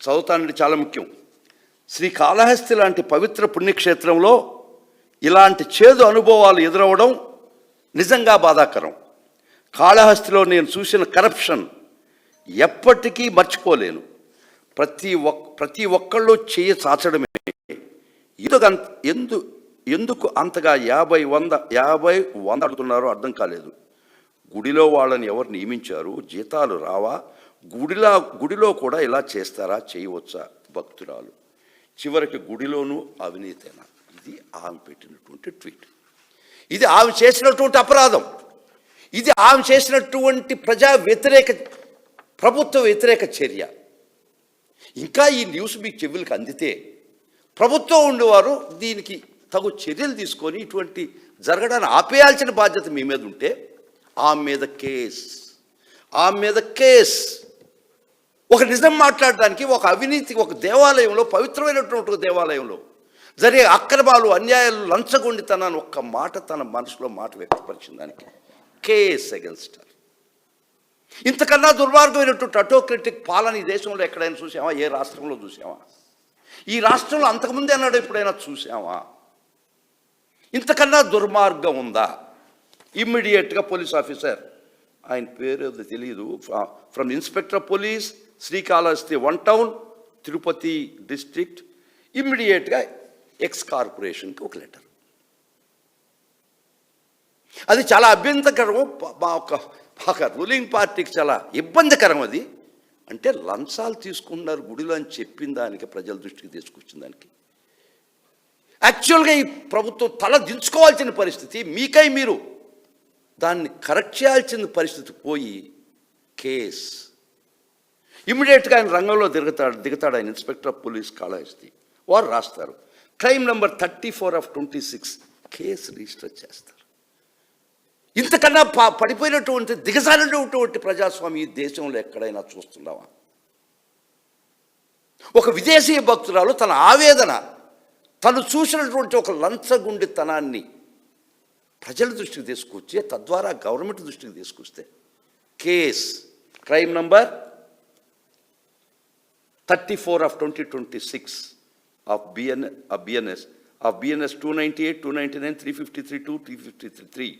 చదువుతానండి, చాలా ముఖ్యం. శ్రీకాళహస్తి లాంటి పవిత్ర పుణ్యక్షేత్రంలో ఇలాంటి చేదు అనుభవాలు ఎదురవడం నిజంగా బాధాకరం. కాళహస్తిలో నేను చూసిన కరప్షన్ ఎప్పటికీ మర్చిపోలేను. ప్రతి ఒక్కళ్ళు చేయి చాచడమే. ఎందుకు అంతగా 50 అడుగుతున్నారో అర్థం కాలేదు. గుడిలో వాళ్ళని ఎవరు నియమించారు? జీతాలు రావా? గుడిలో కూడా ఇలా చేస్తారా? చేయవచ్చా? భక్తురాలు చివరికి గుడిలోనూ అవినీతేనా? ఇది ఆమె పెట్టినటువంటి ట్వీట్. ఇది ఆమె చేసినటువంటి అపరాధం. ఇది ఆమె చేసినటువంటి ప్రభుత్వ వ్యతిరేక చర్య. ఇంకా ఈ న్యూస్ మీకు చెవులకు అందితే ప్రభుత్వం ఉండేవారు దీనికి తగు చర్యలు తీసుకొని ఇటువంటి జరగడాన్ని ఆపేయాల్సిన బాధ్యత మీ మీద ఉంటే ఆమె మీద కేస్. ఒక నిజం మాట్లాడడానికి, ఒక అవినీతి, ఒక దేవాలయంలో, పవిత్రమైనటువంటి దేవాలయంలో జరిగే అక్రమాలు, అన్యాయాలు, లంచగొండితనాన్ని ఒక్క మాట తన మనసులో వ్యక్తపరిచిన దానికి కేస్ అగెన్స్ట్ హర్. ఇంతకన్నా దుర్మార్గమైనటువంటి అటోక్రటిక్ పాలన ఈ దేశంలో ఎక్కడైనా చూసామా? ఏ రాష్ట్రంలో చూసామా? ఈ రాష్ట్రంలో అంతకుముందే అన్నాడు ఎప్పుడైనా చూసామా? ఇంతకన్నా దుర్మార్గం ఉందా? ఇమ్మీడియట్గా పోలీస్ ఆఫీసర్, ఆయన పేరు తెలియదు, from inspector of police Srikalahasti 1 town Tirupati district, ఇమ్మీడియట్గా ఎక్స్ కార్పొరేషన్కి ఒక లెటర్. అది చాలా అభ్యంతరకరం. ఒక రూలింగ్ పార్టీకి చాలా ఇబ్బందికరం. అది అంటే లంచాలు తీసుకున్నారు గుడిలో అని చెప్పిన దానికి, ప్రజల దృష్టికి తీసుకొచ్చిన దానికి యాక్చువల్గా ఈ ప్రభుత్వం తల దించుకోవాల్సిన పరిస్థితి, మీకై మీరు దాన్ని కరెక్ట్ చేయాల్సిన పరిస్థితి పోయి కేస్. ఇమ్మీడియట్గా ఆయన రంగంలో దిగుతాడు ఆయన ఇన్స్పెక్టర్ ఆఫ్ పోలీస్ కాళహస్తి. వారు రాస్తారు క్రైమ్ నెంబర్ 34/26 కేసు రిజిస్టర్ చేస్తారు. ఇంతకన్నా పడిపోయినటువంటి దిగజారినటువంటి ప్రజాస్వామ్య ఈ దేశంలో ఎక్కడైనా చూస్తున్నావా? ఒక విదేశీ భక్తురాలు తన ఆవేదన, తను చూసినటువంటి ఒక లంచగుండితనాన్ని ప్రజల దృష్టికి తీసుకొచ్చి తద్వారా గవర్నమెంట్ దృష్టికి తీసుకొస్తే case crime number 34/2026 of BNS 298, 299, 353, 353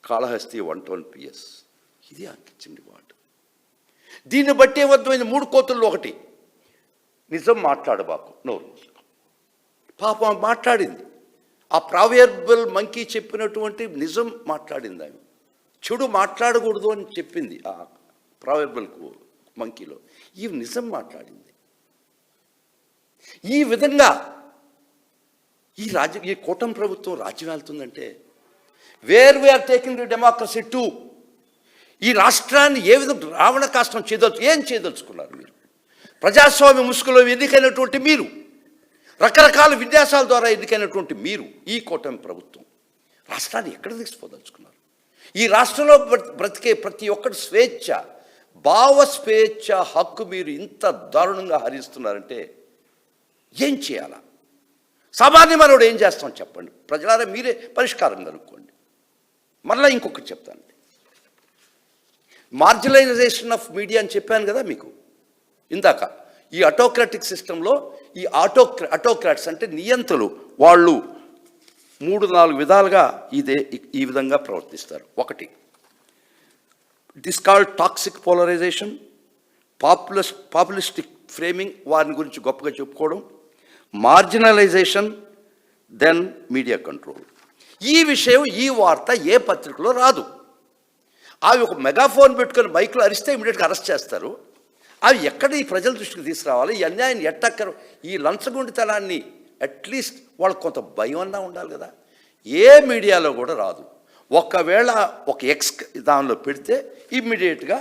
Kalahasti 1 town PS. ఇది అంకించింది వాడు. దీన్ని బట్టి ఏమర్థమైంది? 3 కోతుల్లో ఒకటి, నిజం మాట్లాడబాకు, నోరు పాపం మాట్లాడింది. ఆ ప్రావర్బల్ మంకీ చెప్పినటువంటి నిజం మాట్లాడింది. ఆమె చెడు మాట్లాడకూడదు అని చెప్పింది ఆ ప్రావర్బల్ మంకీలో. ఈ నిజం మాట్లాడింది. ఈ విధంగా ఈ కూటమి ప్రభుత్వం రాజ్యం వెళ్తుందంటే where we are taking the democracy to. ఈ రాష్ట్రాన్ని ఏ విధంగా రావణ కాష్టం ఏం చేయదలుచుకున్నారు మీరు? ప్రజాస్వామ్య ముసుగులో ఎన్నికైనటువంటి మీరు, రకరకాల విన్యాసాల ద్వారా ఎన్నికైనటువంటి మీరు, ఈ కూటమి ప్రభుత్వం రాష్ట్రాన్ని ఎక్కడ తీసుకుపోదలుచుకున్నారు? ఈ రాష్ట్రంలో బ్రతికే ప్రతి ఒక్కటి స్వేచ్ఛ, భావ స్వేచ్ఛ హక్కు మీరు ఇంత దారుణంగా హరిస్తున్నారంటే ఏం చేయాలా? సామాన్య మనోడు ఏం చేస్తాం చెప్పండి? ప్రజలారా మీరే పరిష్కారం కనుక్కోండి. మరలా ఇంకొకటి చెప్తాను. మార్జినలైజేషన్ ఆఫ్ మీడియా అని చెప్పాను కదా మీకు ఇందాక. ఈ అటోక్రాటిక్ సిస్టంలో ఈ అటోక్రాట్స్ అంటే నియంతలు, వాళ్ళు 3-4 విధాలుగా ఈ విధంగా ప్రవర్తిస్తారు. ఒకటి, it is called toxic polarisation, populistic framing, వారిని గురించి గొప్పగా చెప్పుకోవడం, మార్జినలైజేషన్, దెన్ మీడియా కంట్రోల్. ఈ విషయం, ఈ వార్త ఏ పత్రికలో రాదు. అవి ఒక మెగాఫోన్ పెట్టుకొని మైక్లో అరిస్తే ఇమీడియట్గా అరెస్ట్ చేస్తారు. అవి ఎక్కడ ఈ ప్రజల దృష్టికి తీసుకురావాలి? ఈ అన్యాయాన్ని ఎట్టక్కర, ఈ లంచగొండితనాన్ని అట్లీస్ట్ వాళ్ళకి కొంత భయం అన్నా ఉండాలి కదా. ఏ మీడియాలో కూడా రాదు. ఒకవేళ ఒక దానిలో పెడితే ఇమ్మీడియట్గా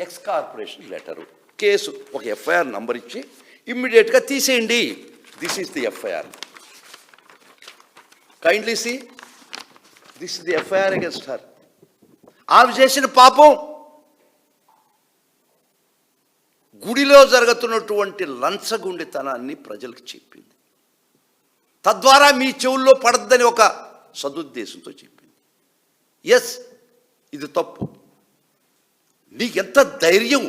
ఎక్స్ కార్పొరేషన్ లెటరు, కేసు, ఒక FIR నంబర్ ఇచ్చి ఇమ్మీడియట్గా తీసేయండి. This is the FIR. Kindly see, this is the FIR against her. ఆమె చేసిన పాపం గుడిలో జరుగుతున్నటువంటి లంచగుండితనాన్ని ప్రజలకు చెప్పింది. తద్వారా మీ చెవుల్లో పడద్దని ఒక సదుద్దేశంతో చెప్పింది. ఎస్, ఇది తప్పు. నీకెంత ధైర్యం?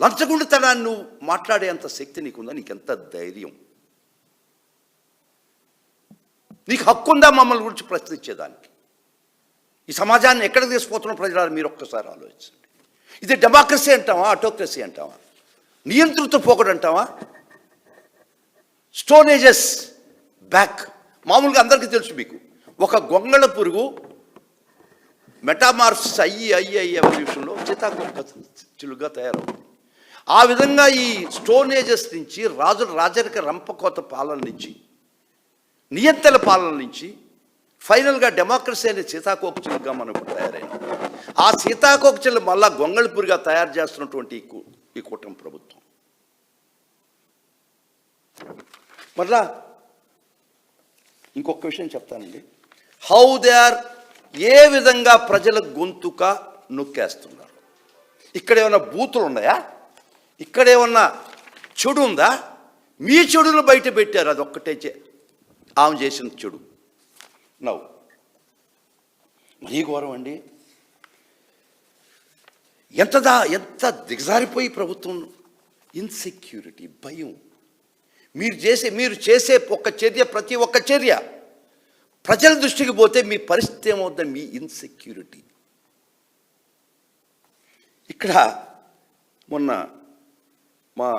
లంచగొండితనాన్ని నువ్వు మాట్లాడేంత శక్తి నీకుందా? నీకెంత ధైర్యం? నీకు హక్కు ఉందా మమ్మల్ని గురించి ప్రశ్నించేదానికి? ఈ సమాజాన్ని ఎక్కడికి తీసుకుపోతున్న ప్రజలు మీరు ఒక్కసారి ఆలోచించండి. ఇది డెమోక్రసీ అంటావా, ఆటోక్రసీ అంటావా, నియంత్రిత పోకడు అంటావా? Stone ages back. మామూలుగా అందరికీ తెలుసు, మీకు ఒక గొంగళ పురుగు మెటామార్ఫ్స్ అయ్యి ఎవల్యూషన్లో చితాకొక చిలుగా తయారవుతుంది. ఆ విధంగా ఈ స్టోన్ ఏజెస్ నుంచి రాజరిక రంపకోత పాలన నుంచి, నియంత్రణ పాలన నుంచి ఫైనల్గా డెమోక్రసీ అనే సీతాకోకచిలుగా మనం తయారైనాం. ఆ సీతాకోకచిలు మళ్ళా గొంగళిపురిగా తయారు చేస్తున్నటువంటి ఈ కూటమి ప్రభుత్వం. మళ్ళా ఇంకొక విషయం చెప్తానండి. హౌ దే ఆర్, ఏ విధంగా ప్రజల గొంతుక నొక్కేస్తున్నారు. ఇక్కడ ఏమైనా బూతులు ఉన్నాయా? ఇక్కడ ఏమన్నా చెడు ఉందా? మీ చెడును బయట పెట్టారు. అది ఒక్కటే ఆమె చేసిన చెడు. నవ్వు మరీ ఘోరం అండి. ఎంత దిగజారిపోయి ప్రభుత్వం. ఇన్సెక్యూరిటీ, భయం. మీరు చేసే ఒక్క చర్య, ప్రతి ఒక్క చర్య ప్రజల దృష్టికి పోతే మీ పరిస్థితి ఏమవుతుంది? మీ ఇన్సెక్యూరిటీ. ఇక్కడ మొన్న మా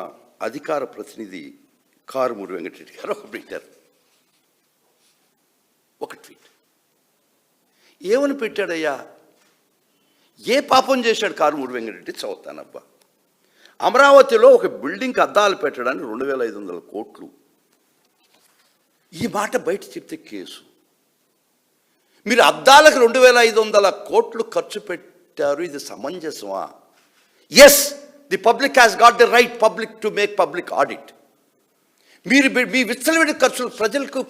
అధికార ప్రతినిధి కారుమూరి వెంకటరెడ్డి గారు ఒక ట్వీట్ ఏమని పెట్టాడయ్యా? ఏ పాపం చేశాడు కారుమూరి వెంకటరెడ్డి? చదువుతానబ్బా. అమరావతిలో ఒక బిల్డింగ్కి అద్దాలు పెట్టడానికి 2500 కోట్లు. ఈ మాట బయట చెప్తే కేసు. మీరు అద్దాలకు 2500 కోట్లు ఖర్చు పెట్టారు, ఇది సమంజసమా? Yes, the public has got the right to make public audit. మీ విచ్చలవిడి ఖర్చులు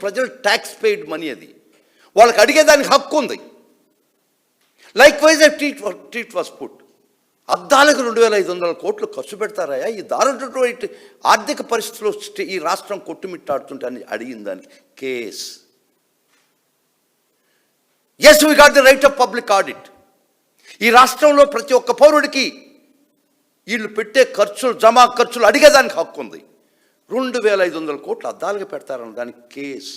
ప్రజలు ట్యాక్స్ పెయిడ్ మనీ, అది వాళ్ళకి అడిగేదానికి హక్కు ఉంది. Likewise treat was put. అద్దాలకు 2500 కోట్లు ఖర్చు పెడతారా? ఈ దారుణటువంటి ఆర్థిక పరిస్థితుల్లో ఈ రాష్ట్రం కొట్టుమిట్టాడుతుంటే అని అడిగిన దానికి case. Yes, we got the right of public audit. ఈ రాష్ట్రంలో ప్రతి ఒక్క పౌరుడికి వీళ్ళు పెట్టే జమా ఖర్చులు అడిగేదానికి హక్కు ఉంది. 2500 కోట్లు అద్దాలుగా పెడతారన్న దానికి కేస్.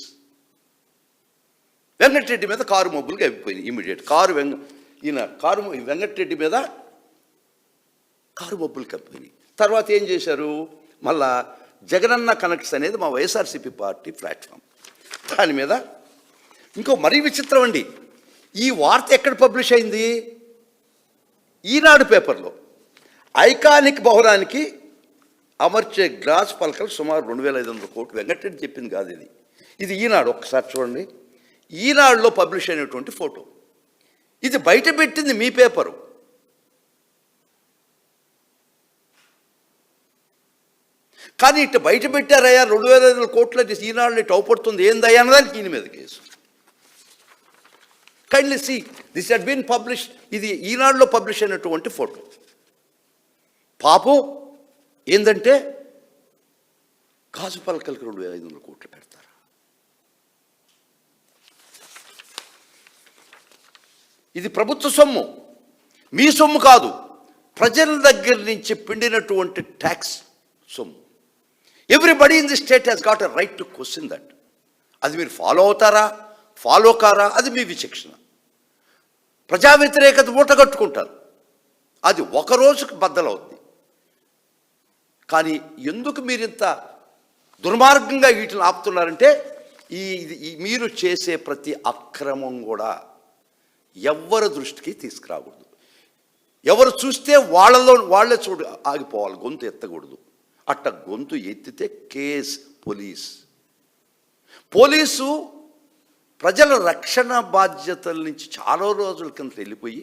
వెంకటరెడ్డి మీద కారు మబ్బులుగా అయిపోయింది. ఇమీడియట్ వెంకటరెడ్డి మీద కారు మబ్బులు కప్పినాయి. తర్వాత ఏం చేశారు? మళ్ళా జగనన్న కనెక్ట్స్ అనేది మా వైఎస్ఆర్సీపీ పార్టీ ప్లాట్ఫామ్, దాని మీద ఇంకో మరీ విచిత్రం అండి. ఈ వార్త ఎక్కడ పబ్లిష్ అయింది? ఈనాడు పేపర్లో. ఐకానిక్ భవనానికి అమర్చే గ్లాస్ పలకలు సుమారు 2500 కోట్లు. వెంకటరెడ్డి చెప్పింది కాదు ఇది ఈనాడు. ఒక్కసారి చూడండి, ఈనాడులో పబ్లిష్ అయినటువంటి ఫోటో. ఇది బయట పెట్టింది మీ పేపరు. కానీ ఇటు బయట పెట్టారయ్యా 2500 కోట్ల ఈనాడులో ఇటు అవపడుతుంది ఏందయ్యా అన్నదానికి ఈయన మీద case. Kindly see, this had been publish. ఇది ఈనాడులో పబ్లిష్ అయినటువంటి ఫోటో. పాపం ఏంటంటే గాజు పలకలకు 2500 కోట్లు పెడతారు. ఇది ప్రభుత్వ సొమ్ము, మీ సొమ్ము కాదు. ప్రజల దగ్గర నుంచి పిండినటువంటి ట్యాక్స్ సొమ్ము. Everybody in the state has got a right to question that. అది మీరు ఫాలో కారా అది మీ విచక్షణ. ప్రజా వ్యతిరేకత మూటగట్టుకుంటారు, అది ఒక రోజుకు బద్దలవుద్ది. కానీ ఎందుకు మీరు ఇంత దుర్మార్గంగా వీటిని ఆపుతున్నారంటే మీరు చేసే ప్రతి అక్రమం కూడా ఎవరి దృష్టికి తీసుకురాకూడదు. ఎవరు చూస్తే వాళ్ళే ఆగిపోవాలి, గొంతు ఎత్తకూడదు. అట్ట గొంతు ఎత్తితే కేస్. పోలీసు ప్రజల రక్షణ బాధ్యతల నుంచి చాలా రోజుల కింద వెళ్ళిపోయి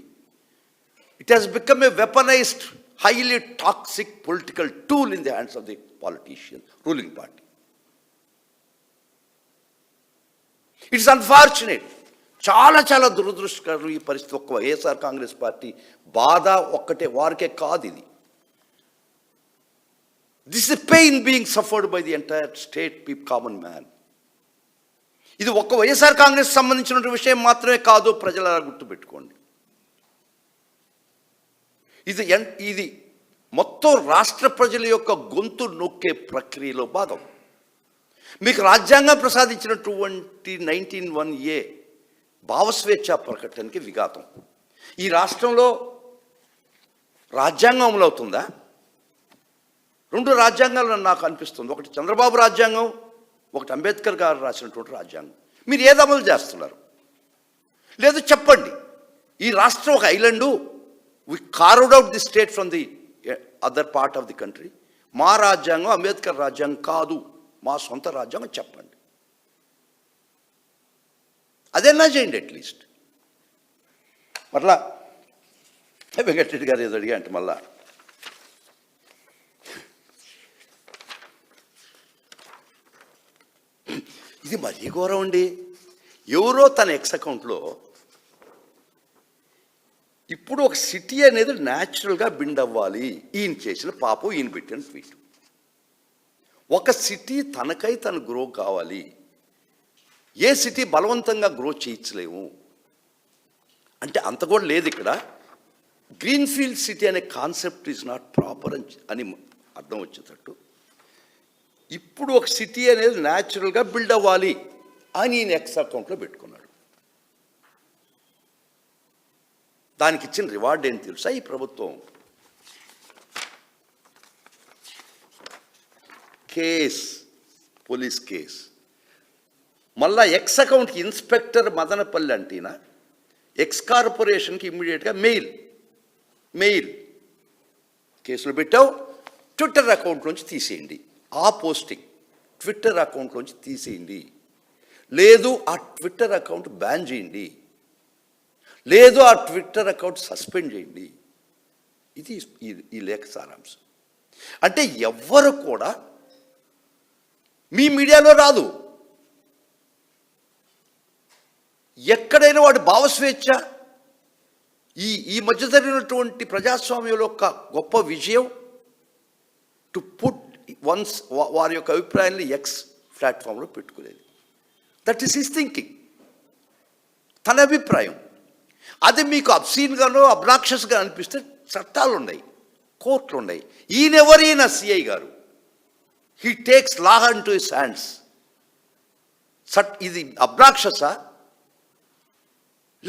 it has become a weaponised highly toxic political tool in the hands of the politician, ruling party. It's unfortunate. చాలా దురదృష్టకరం ఈ పరిస్థితి. ఒక్క వైఎస్ఆర్ కాంగ్రెస్ పార్టీ బాధ ఒక్కటే వారికే కాదు ఇది. This is a pain being suffered by the entire state common man. ఇది ఒక్క వైఎస్ఆర్ కాంగ్రెస్ సంబంధించిన విషయం మాత్రమే కాదు, ప్రజల గుర్తుపెట్టుకోండి. ఇది మొత్తం రాష్ట్ర ప్రజల యొక్క గొంతు నొక్కే ప్రక్రియలో భాగం. మీకు రాజ్యాంగం ప్రసాదించినటువంటి 19(1)A భావస్వేచ్ఛ ప్రకటనకి విఘాతం. ఈ రాష్ట్రంలో రాజ్యాంగం అమలవుతుందా? 2 రాజ్యాంగాలు నాకు అనిపిస్తుంది. ఒకటి చంద్రబాబు రాజ్యాంగం, ఒకటి అంబేద్కర్ గారు రాసినటువంటి రాజ్యాంగం. మీరు ఏది అమలు చేస్తున్నారు? లేదు చెప్పండి. ఈ రాష్ట్రం ఒక island, we carved out the state from the other part of the country. మా రాజ్యాంగం అంబేద్కర్ రాజ్యాంగం కాదు, మా సొంత రాజ్యాంగం చెప్పండి. అదేనా చేయండి అట్లీస్ట్. మరలా వెంకటరెడ్డి గారు ఏదో అడిగా అంటే మళ్ళా ఇది మరీ ఘోరం అండి. ఎవరో తన ఎక్స్ అకౌంట్లో ఇప్పుడు ఒక సిటీ అనేది న్యాచురల్గా బిల్డ్ అవ్వాలి. ఈయన చేసిన పాపం, ఈయన పెట్టిన ట్వీట్. ఒక సిటీ తనకై తను గ్రో కావాలి. ఏ సిటీ బలవంతంగా గ్రో చేయించలేము అంటే అంత కూడా లేదు ఇక్కడ. గ్రీన్ఫీల్డ్ సిటీ అనే కాన్సెప్ట్ ఈజ్ నాట్ ప్రాపర్ అని అర్థం వచ్చేటట్టు ఇప్పుడు ఒక సిటీ అనేది న్యాచురల్గా బిల్డ్ అవ్వాలి అని ఈయన ఎక్స్ అకౌంట్లో పెట్టుకున్నాడు. దానికి ఇచ్చిన రివార్డ్ ఏంటి తెలుసా? ఈ ప్రభుత్వం కేస్, పోలీస్ కేస్. మళ్ళా ఎక్స్ అకౌంట్కి ఇన్స్పెక్టర్ మదనపల్లి అంటేనా ఎక్స్ కార్పొరేషన్కి ఇమ్మీడియట్గా మెయిల్ కేసులు పెట్టావు, ట్విట్టర్ అకౌంట్లోంచి తీసేయండి. ఆ పోస్టింగ్ ట్విట్టర్ అకౌంట్లోంచి తీసేయండి, లేదు ఆ ట్విట్టర్ అకౌంట్ బ్యాన్ చేయండి, లేదు ఆ ట్విట్టర్ అకౌంట్ సస్పెండ్ చేయండి. ఇది ఈ లేఖ సారాంశం. అంటే ఎవ్వరు కూడా మీ మీడియాలో రాదు. ఎక్కడైనా వాడి భావస్వేచ్ఛ ఈ మధ్య జరిగినటువంటి ప్రజాస్వామ్యంలో ఒక గొప్ప విజయం టు పుట్ వన్స్ వారి యొక్క అభిప్రాయాన్ని ఎక్స్ ప్లాట్ఫామ్లో పెట్టుకునేది. దట్ ఈస్ హిస్ థింకింగ్, తన అభిప్రాయం. అది మీకు అబ్సీన్గానో అబ్నాక్షస్గా అనిపిస్తే చట్టాలు ఉన్నాయి, కోర్టులు ఉన్నాయి. ఈయన సిఐ గారు, he takes law in to his hands. ఇది అబ్నాక్షసా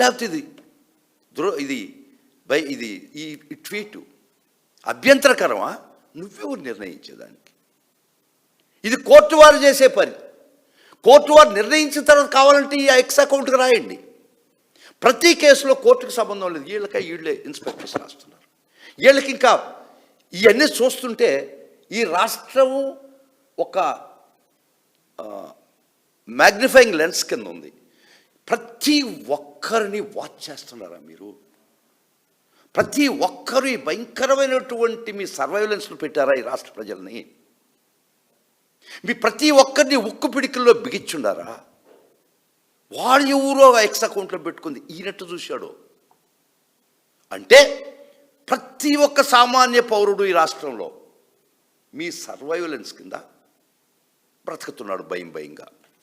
లేకపోతే ఇది ఈ ట్వీటు అభ్యంతరకరమా? నువ్వెవరు నిర్ణయించేదానికి? ఇది కోర్టు వారు చేసే పని. కోర్టు వారు నిర్ణయించిన తర్వాత కావాలంటే ఈ ఎక్స్ అకౌంట్కి రాయండి. ప్రతి కేసులో కోర్టుకు సంబంధం లేదు. వీళ్ళే ఇన్స్పెక్టర్స్ రాస్తున్నారు. వీళ్ళకి ఇంకా ఇవన్నీ చూస్తుంటే ఈ రాష్ట్రము ఒక మ్యాగ్నిఫైయింగ్ లెన్స్ కింద ఉంది. ప్రతి ఒక్కరిని వాచ్ చేస్తున్నారా మీరు? ప్రతి ఒక్కరు ఈ భయంకరమైనటువంటి మీ సర్వైలెన్స్ను పెట్టారా ఈ రాష్ట్ర ప్రజల్ని? మీ ప్రతి ఒక్కరిని ఉక్కు పిడికిల్లో బిగించుండారా? వాడు ఎవరో ఎక్స్ అకౌంట్లో పెట్టుకుంది ఈయనట్టు చూశాడు అంటే ప్రతి ఒక్క సామాన్య పౌరుడు ఈ రాష్ట్రంలో మీ సర్వైలెన్స్ కింద బ్రతుకుతున్నాడు భయంగా.